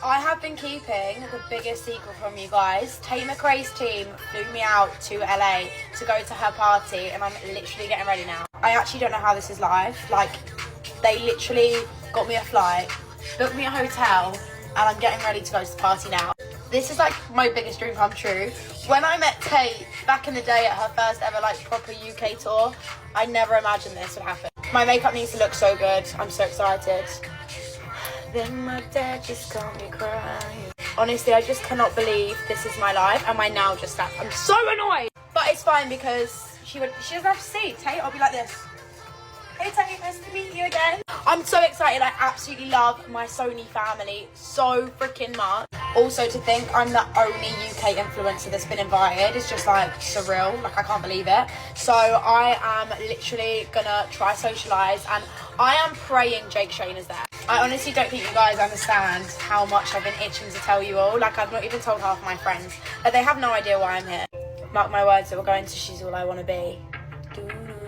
I have been keeping the biggest secret from you guys. Tate McRae's team flew me out to LA to go to her party, and I'm literally getting ready now. I actually don't know how this is live. Like, they literally got me a flight, booked me a hotel, and I'm getting ready to go to the party now. This is like my biggest dream come true. When I met Tate back in the day at her first ever like proper UK tour, I never imagined this would happen. My makeup needs to look so good. I'm so excited. Then my dad just got me crying. Honestly, I just cannot believe this is my life, and my now just snapped. I'm so annoyed. But it's fine because she doesn't have to see. Tate, I'll be like this. Hey Tate, nice to meet you again. I'm so excited. I absolutely love my Sony family so freaking much. Also, to think I'm the only UK influencer that's been invited is just like surreal. Like, I can't believe it. So I am literally gonna try socialise, and I am praying Jake Shane is there. I honestly don't think you guys understand how much I've been itching to tell you all. Like, I've not even told half my friends. Like, they have no idea why I'm here. Mark my words that we're going to She's All I Wanna Be.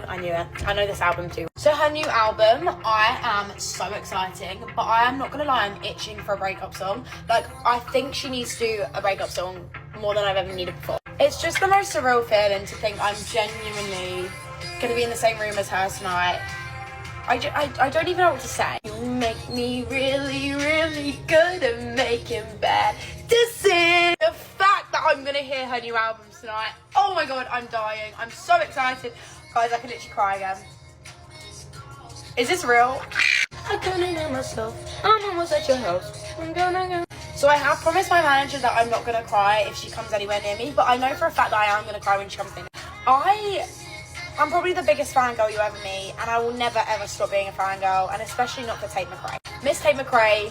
I knew it. I know this album too. So her new album, I am so exciting, but I am not gonna lie, I'm itching for a breakup song. Like, I think she needs to do a breakup song more than I've ever needed before. It's just the most surreal feeling to think I'm genuinely gonna be in the same room as her tonight. I don't even know what to say. You make me really, really good at making bad decisions. The fact that I'm gonna hear her new album tonight, oh my god, I'm dying. I'm so excited. Guys, I could literally cry again. Is this real? I couldn't hear myself. I'm almost at your house. I'm gonna go. So I have promised my manager that I'm not gonna cry if she comes anywhere near me, but I know for a fact that I am gonna cry when she comes near me. I'm probably the biggest fangirl you ever meet, and I will never ever stop being a fangirl, and especially not for Tate McRae. Miss Tate McRae.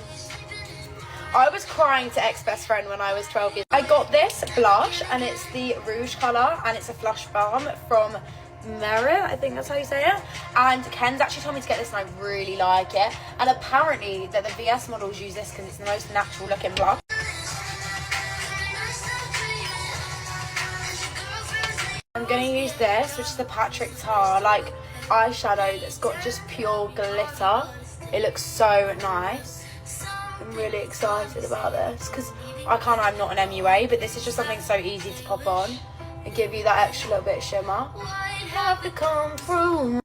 I was crying to ex-best friend when I was 12 years old. I got this blush, and it's the Rouge colour, and it's a Flush Balm from Merit, I think that's how you say it. And Ken's actually told me to get this, and I really like it. And apparently that the VS models use this because it's the most natural looking blush. I'm gonna use this, which is the Patrick Tar like eyeshadow that's got just pure glitter. It looks so nice. I'm really excited about this because I'm not an MUA, but this is just something so easy to pop on and give you that extra little bit of shimmer. Have to come through.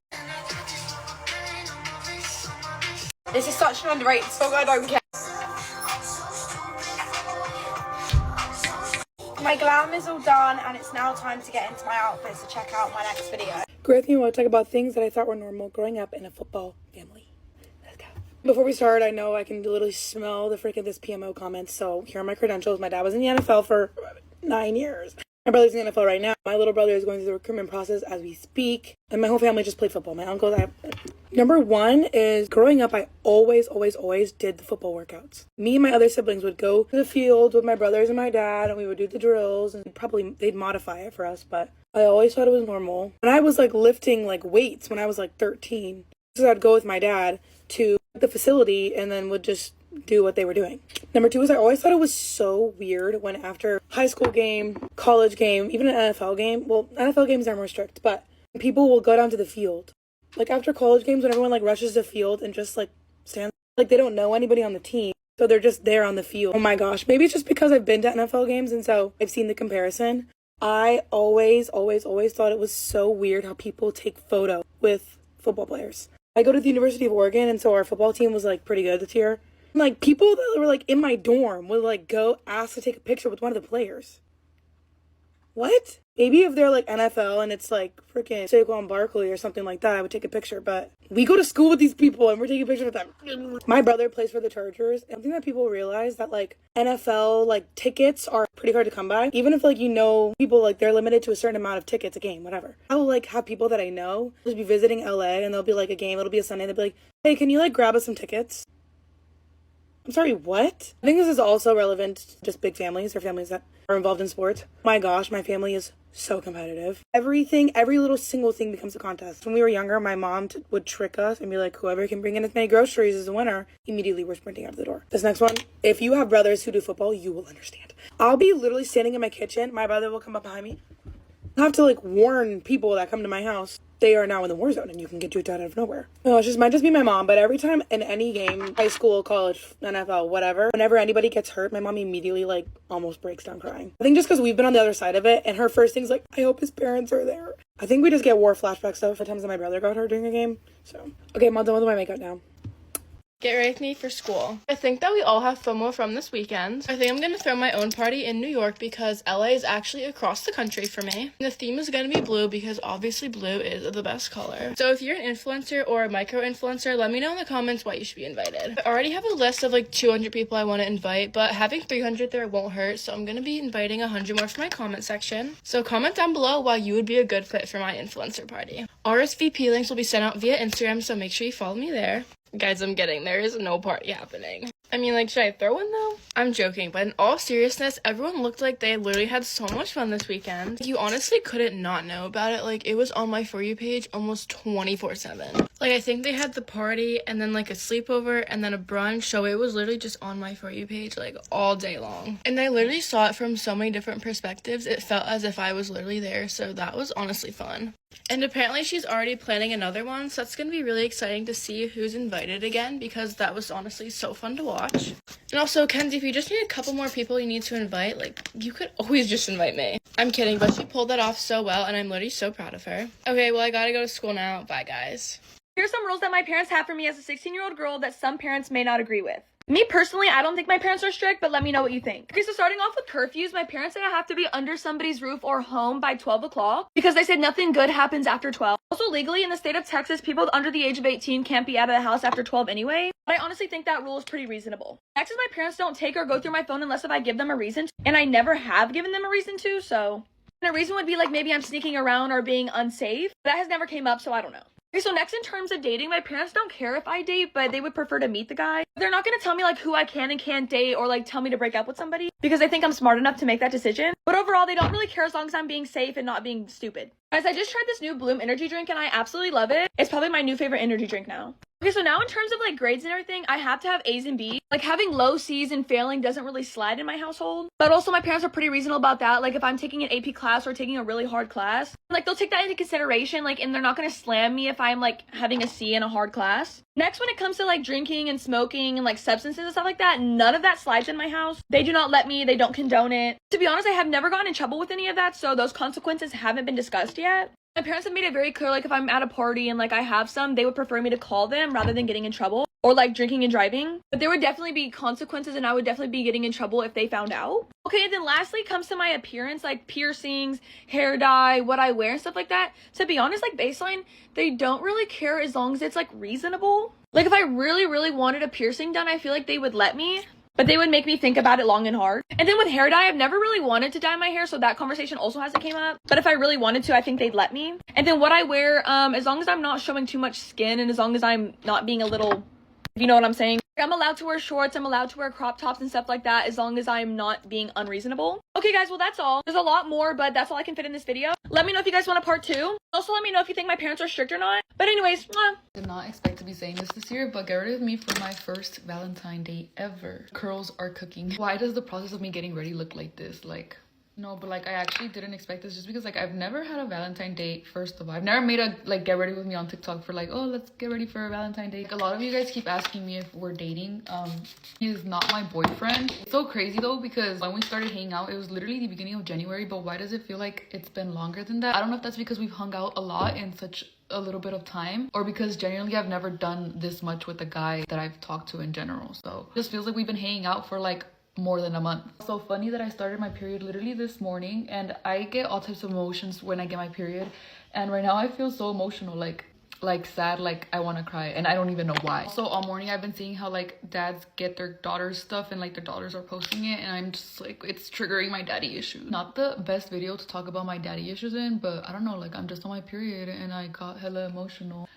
This is such an underrated song, I don't care. My glam is all done, and it's now time to get into my outfits to check out my next video. Great thing I want to talk about things that I thought were normal growing up in a football family. Let's go. Before we start, I know I can literally smell the freak of this PMO comments, so here are my credentials. My dad was in the NFL for 9 years. My brother's in the NFL right now. My little brother is going through the recruitment process as we speak. And my whole family just played football. My uncles, Number one is growing up, I always did the football workouts. Me and my other siblings would go to the field with my brothers and my dad, and we would do the drills, and they'd modify it for us, but I always thought it was normal. And I was like lifting like weights when I was like 13. So I'd go with my dad to the facility and then would just do what they were doing. Number two is I always thought it was so weird when after high school game, college game, even an NFL game, well, NFL games are more strict, but people will go down to the field. Like after college games when everyone like rushes the field and just like stands, like they don't know anybody on the team. So they're just there on the field. Oh my gosh, maybe it's just because I've been to NFL games and so I've seen the comparison. I always thought it was so weird how people take photos with football players. I go to the University of Oregon, and so our football team was like pretty good this year. Like, people that were, like, in my dorm would, like, go ask to take a picture with one of the players. What? Maybe if they're, like, NFL and it's, like, freaking Saquon Barkley or something like that, I would take a picture. But we go to school with these people and we're taking pictures with them. My brother plays for the Chargers. I think that people realize that, like, NFL, like, tickets are pretty hard to come by. Even if, like, you know, people, like, they're limited to a certain amount of tickets a game, whatever. I'll, like, have people that I know just be visiting LA and they'll be, like, a game. It'll be a Sunday. They'll be like, hey, can you, like, grab us some tickets? I'm sorry, what? I think this is also relevant to just big families or families that are involved in sports. My gosh, my family is so competitive. Every little single thing becomes a contest. When we were younger, my mom would trick us and be like, whoever can bring in as many groceries is the winner. Immediately, we're sprinting out of the door. This next one, if you have brothers who do football, you will understand. I'll be literally standing in my kitchen. My brother will come up behind me. I have to like warn people that come to my house they are now in the war zone and you can get juked out of nowhere. No, it just might just be my mom, but every time in any game, high school, college, NFL, whatever, whenever anybody gets hurt, my mom immediately like almost breaks down crying. I think just because we've been on the other side of it, and her first thing's like, I hope his parents are there. I think we just get war flashbacks though for times that my brother got hurt during a game. So, okay, I'm all done with my makeup now. Get ready with me for school. I think that we all have FOMO from this weekend. I think I'm gonna throw my own party in New York because LA is actually across the country for me. And the theme is gonna be blue because obviously blue is the best color. So if you're an influencer or a micro-influencer, let me know in the comments why you should be invited. I already have a list of like 200 people I want to invite, but having 300 there won't hurt, so I'm gonna be inviting 100 more for my comment section. So comment down below why you would be a good fit for my influencer party. RSVP links will be sent out via Instagram, so make sure you follow me there. Guys, I'm kidding. There is no party happening. I mean, like, should I throw one, though? I'm joking, but in all seriousness, everyone looked like they literally had so much fun this weekend. You honestly couldn't not know about it. Like, it was on my For You page almost 24/7. Like, I think they had the party, and then, like, a sleepover, and then a brunch, so it was literally just on my For You page, like, all day long. And I literally saw it from so many different perspectives. It felt as if I was literally there, so that was honestly fun. And apparently she's already planning another one, so that's going to be really exciting to see who's invited again, because that was honestly so fun to watch. And also, Kenzie, if you just need a couple more people you need to invite, like, you could always just invite me. I'm kidding, but she pulled that off so well, and I'm literally so proud of her. Okay, well, I gotta go to school now. Bye, guys. Here's some rules that my parents have for me as a 16-year-old girl that some parents may not agree with. Me personally, I don't think my parents are strict, but let me know what you think. Okay, so starting off with curfews, my parents said I have to be under somebody's roof or home by 12 o'clock because they said nothing good happens after 12. Also, legally, in the state of Texas, people under the age of 18 can't be out of the house after 12 anyway. But I honestly think that rule is pretty reasonable. Next is my parents don't take or go through my phone unless if I give them a reason to, and I never have given them a reason to, so. And a reason would be like maybe I'm sneaking around or being unsafe. That has never came up, so I don't know. Okay, so next in terms of dating, my parents don't care if I date, but they would prefer to meet the guy. They're not going to tell me like who I can and can't date or like tell me to break up with somebody because they think I'm smart enough to make that decision. But overall, they don't really care as long as I'm being safe and not being stupid. Guys, I just tried this new Bloom energy drink and I absolutely love it. It's probably my new favorite energy drink now. Okay, so now in terms of like grades and everything, I have to have A's and B's. Like having low C's and failing doesn't really slide in my household. But also my parents are pretty reasonable about that. Like if I'm taking an AP class or taking a really hard class, like they'll take that into consideration, like, and they're not gonna slam me if I'm like having a C in a hard class. Next, when it comes to like drinking and smoking and like substances and stuff like that, none of that slides in my house. They do not let me, they don't condone it. To be honest, I have never gotten in trouble with any of that, so those consequences haven't been discussed yet. My parents have made it very clear, like, if I'm at a party and, like, I have some, they would prefer me to call them rather than getting in trouble or, like, drinking and driving. But there would definitely be consequences and I would definitely be getting in trouble if they found out. Okay, and then lastly comes to my appearance, like piercings, hair dye, what I wear and stuff like that. To be honest, like, baseline, they don't really care as long as it's, like, reasonable. Like, if I really, really wanted a piercing done, I feel like they would let me. But they would make me think about it long and hard. And then with hair dye, I've never really wanted to dye my hair, so that conversation also hasn't came up. But if I really wanted to, I think they'd let me. And then what I wear, as long as I'm not showing too much skin and as long as I'm not being a little, if you know what I'm saying. I'm allowed to wear shorts, I'm allowed to wear crop tops and stuff like that as long as I'm not being unreasonable. Okay guys, well that's all. There's a lot more, but that's all I can fit in this video. Let me know if you guys want a part 2. Also let me know if you think my parents are strict or not. But anyways, mwah. Did not expect to be saying this year, but get ready with me for my first Valentine day ever. Curls are cooking. Why does the process of me getting ready look like this? Like, no, but like I actually didn't expect this just because like I've never had a Valentine date. First of all, I've never made a like get ready with me on TikTok for like, oh, let's get ready for a Valentine date. Like, a lot of you guys keep asking me if we're dating. He is not my boyfriend. It's so crazy though because when we started hanging out, it was literally the beginning of January, but why does it feel like it's been longer than that? I don't know if that's because we've hung out a lot in such a little bit of time or because genuinely I've never done this much with a guy that I've talked to in general. So it just feels like we've been hanging out for like more than a month. So funny that I started my period literally this morning, and I get all types of emotions when I get my period, and right now I feel so emotional, like sad, like I want to cry, and I don't even know why. So all morning I've been seeing how like dads get their daughters stuff and like their daughters are posting it, and I'm just like, it's triggering my daddy issues. Not the best video to talk about my daddy issues in, but I don't know, like I'm just on my period and I got hella emotional.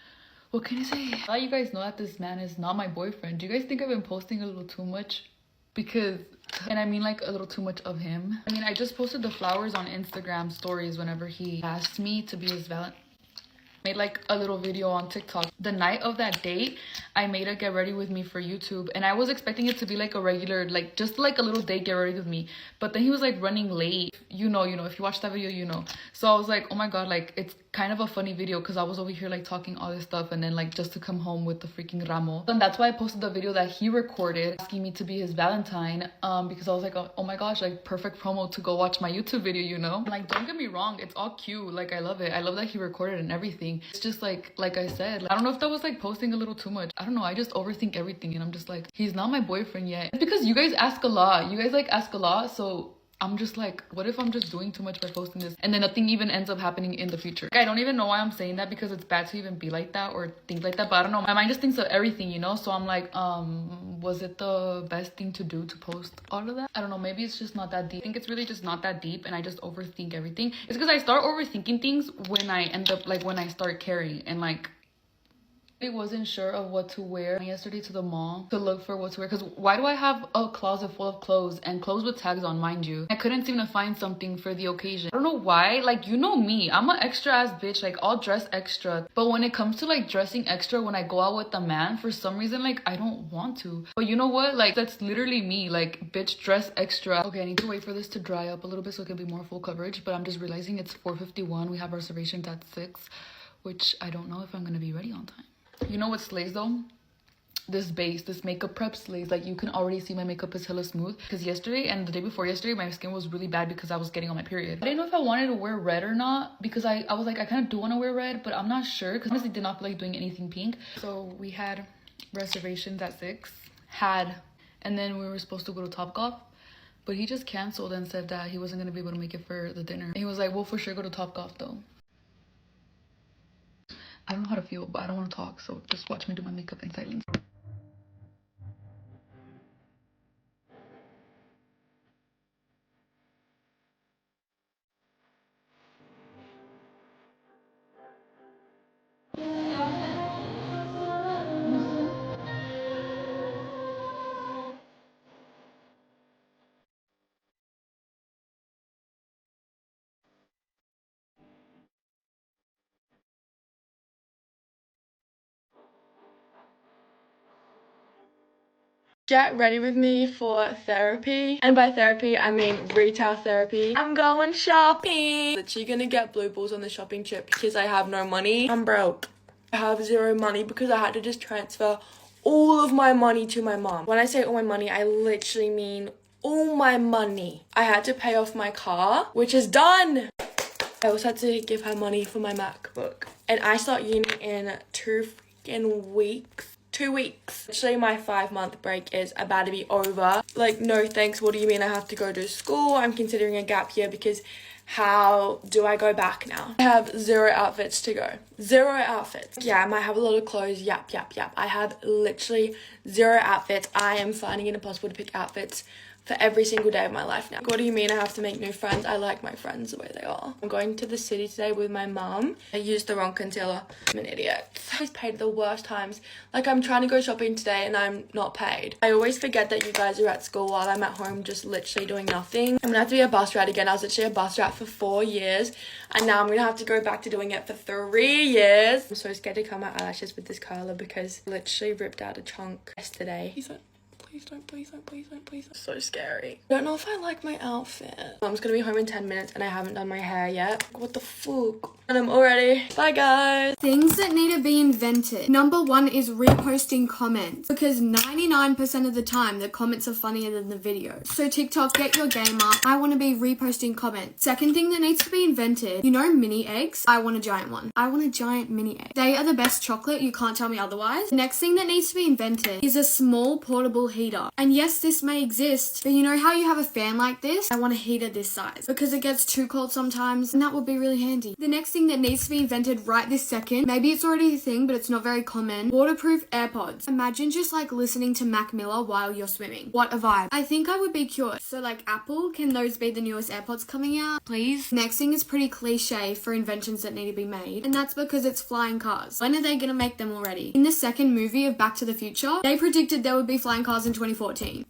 What can I say? I'll let you guys know that this man is not my boyfriend. Do you guys think I've been posting a little too much? Because, and I mean like a little too much of him. I mean, I just posted the flowers on Instagram stories whenever he asked me to be his made like a little video on TikTok. The night of that date, I made a get ready with me for YouTube, and I was expecting it to be like a regular, like just like a little date get ready with me, but then he was like running late. You know, if you watch that video, you know. So I was like, oh my god, like it's kind of a funny video because I was over here like talking all this stuff, and then like just to come home with the freaking ramo. And that's why I posted the video that he recorded asking me to be his Valentine, because I was like, oh my gosh, like perfect promo to go watch my YouTube video, you know. Like, don't get me wrong, it's all cute, like I love it. I love that he recorded and everything. It's just like I said, like, I don't know if that was like posting a little too much. I don't know, I just overthink everything, and I'm just like, he's not my boyfriend yet. It's because you guys ask a lot. You guys like ask a lot, so I'm just like, what if I'm just doing too much by posting this and then nothing even ends up happening in the future? Like, I don't even know why I'm saying that, because it's bad to even be like that or think like that, but I don't know, my mind just thinks of everything, you know. So I'm like, was it the best thing to do to post all of that? I don't know, maybe it's just not that deep. I think it's really just not that deep, and I just overthink everything. It's because I start overthinking things when I end up like when I start caring, and like I wasn't sure of what to wear. I went yesterday to the mall to look for what to wear, because why do I have a closet full of clothes, and clothes with tags on, mind you? I couldn't seem to find something for the occasion. I don't know why. Like, you know me, I'm an extra ass bitch. Like, I'll dress extra, but when it comes to like dressing extra when I go out with a man, for some reason, like, I don't want to. But you know what, like, that's literally me. Like, bitch, dress extra. Okay, I need to wait for this to dry up a little bit so it can be more full coverage, but I'm just realizing it's 4:51. We have reservations at 6, which I don't know if I'm gonna be ready on time. You know what slays though? This makeup prep slays. Like, you can already see my makeup is hella smooth, because yesterday and the day before yesterday my skin was really bad because I was getting on my period. I didn't know if I wanted to wear red or not, because I was like, I kind of do want to wear red, but I'm not sure, because honestly did not feel like doing anything pink. So we had reservations at 6, and then we were supposed to go to Topgolf, but he just canceled and said that he wasn't going to be able to make it for the dinner. And he was like, we'll for sure go to Topgolf though. I don't know how to feel, but I don't want to talk, so just watch me do my makeup in silence. Get ready with me for therapy, and by therapy I mean retail therapy. I'm going shopping. Literally gonna get blue balls on the shopping trip because I have no money. I'm broke. I have zero money because I had to just transfer all of my money to my mom. When I say all my money, I literally mean all my money. I had to pay off my car, which is done. I also had to give her money for my MacBook, and I start uni in 2 freaking weeks. 2 weeks. Actually, my 5-month break is about to be over. Like, no thanks. What do you mean I have to go to school? I'm considering a gap year, because how do I go back now? I have 0 outfits to go. 0 outfits. Yeah, I might have a lot of clothes. Yep. I have literally 0 outfits. I am finding it impossible to pick outfits for every single day of my life now. What do you mean I have to make new friends? I like my friends the way they are. I'm going to the city today with my mum. I used the wrong concealer. I'm an idiot. I always paid at the worst times. Like, I'm trying to go shopping today and I'm not paid. I always forget that you guys are at school while I'm at home just literally doing nothing. I'm gonna have to be a bus rat again. I was literally a bus rat for 4 years, and now I'm gonna have to go back to doing it for 3 years. I'm so scared to curl my eyelashes with this curler because I literally ripped out a chunk yesterday. Please don't. So scary. I don't know if I like my outfit. Mom's gonna be home in 10 minutes and I haven't done my hair yet. What the fuck? And I'm all ready. Bye, guys. Things that need to be invented. Number 1 is reposting comments, because 99% of the time the comments are funnier than the videos. So TikTok, get your game up. I want to be reposting comments. Second thing that needs to be invented, you know, mini eggs? I want a giant one. I want a giant mini egg. They are the best chocolate. You can't tell me otherwise. Next thing that needs to be invented is a small portable heater. And yes, this may exist, but you know how you have a fan like this? I want a heater this size, because it gets too cold sometimes, and that would be really handy. The next thing that needs to be invented right this second, maybe it's already a thing, but it's not very common, waterproof AirPods. Imagine just like listening to Mac Miller while you're swimming. What a vibe. I think I would be cured. So like, Apple, can those be the newest AirPods coming out, please? Next thing is pretty cliche for inventions that need to be made, and that's because it's flying cars. When are they gonna make them already? In the second movie of Back to the Future, they predicted there would be flying cars in 2014.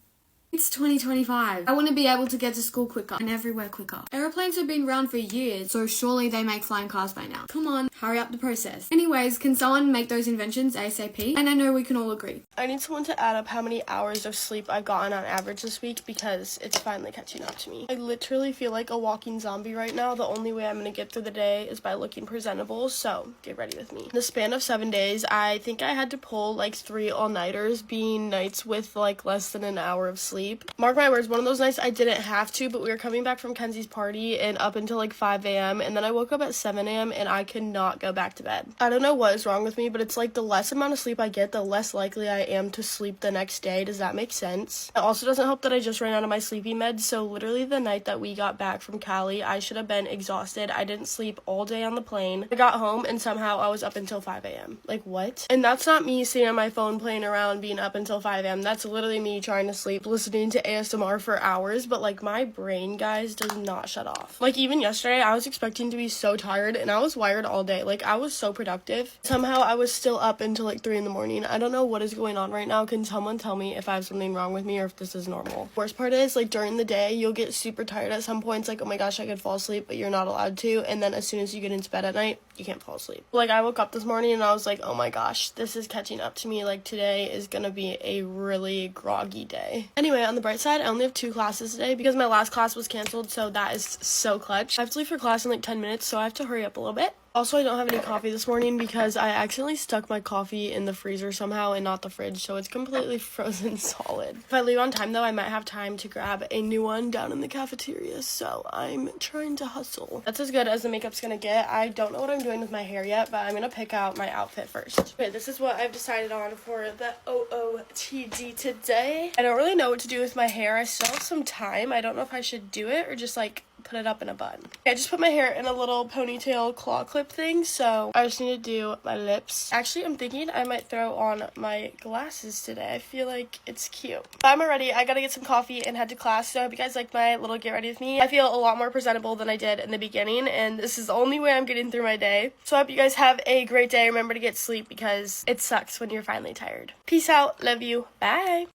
It's 2025. I want to be able to get to school quicker and everywhere quicker. Aeroplanes have been around for years, so surely they make flying cars by now. Come on, hurry up the process. Anyways, can someone make those inventions ASAP? And I know we can all agree. I need someone to add up how many hours of sleep I've gotten on average this week because it's finally catching up to me. I literally feel like a walking zombie right now. The only way I'm gonna get through the day is by looking presentable, so get ready with me. In the span of 7 days, I think I had to pull like 3 all-nighters, being nights with like less than an hour of sleep. Mark my words, one of those nights I didn't have to, but we were coming back from Kenzie's party and up until like 5 a.m. and then I woke up at 7 a.m. and I could not go back to bed. I don't know what is wrong with me, but it's like the less amount of sleep I get, the less likely I am to sleep the next day. Does that make sense? It also doesn't help that I just ran out of my sleeping meds, so literally the night that we got back from Cali, I should have been exhausted. I didn't sleep all day on the plane. I got home and somehow I was up until 5 a.m. Like, what? And that's not me sitting on my phone playing around being up until 5 a.m. That's literally me trying to sleep, listening to ASMR for hours, but like my brain, guys, does not shut off. Like even yesterday, I was expecting to be so tired and I was wired all day. Like I was so productive. Somehow I was still up until like 3 in the morning. I don't know what is going on right now. Can someone tell me if I have something wrong with me or if this is normal? Worst part is like during the day, you'll get super tired at some points, like, oh my gosh, I could fall asleep, but you're not allowed to. And then as soon as you get into bed at night, you can't fall asleep. Like I woke up this morning and I was like, oh my gosh, this is catching up to me. Like today is gonna be a really groggy day. Anyway, on the bright side, I only have 2 classes today because my last class was canceled, so that is so clutch. I have to leave for class in like 10 minutes, so I have to hurry up a little bit. Also, I don't have any coffee this morning because I accidentally stuck my coffee in the freezer somehow and not the fridge, so it's completely frozen solid. If I leave on time, though, I might have time to grab a new one down in the cafeteria, so I'm trying to hustle. That's as good as the makeup's gonna get. I don't know what I'm doing with my hair yet, but I'm gonna pick out my outfit first. Okay, this is what I've decided on for the OOTD today. I don't really know what to do with my hair. I still have some time. I don't know if I should do it or just like put it up in a bun. I just put my hair in a little ponytail claw clip thing, so I just need to do my lips. Actually, I'm thinking I might throw on my glasses today. I feel like it's cute. But I'm already, I gotta get some coffee and head to class, so I hope you guys like my little get ready with me. I feel a lot more presentable than I did in the beginning, and this is the only way I'm getting through my day. So I hope you guys have a great day. Remember to get sleep because it sucks when you're finally tired. Peace out. Love you. Bye.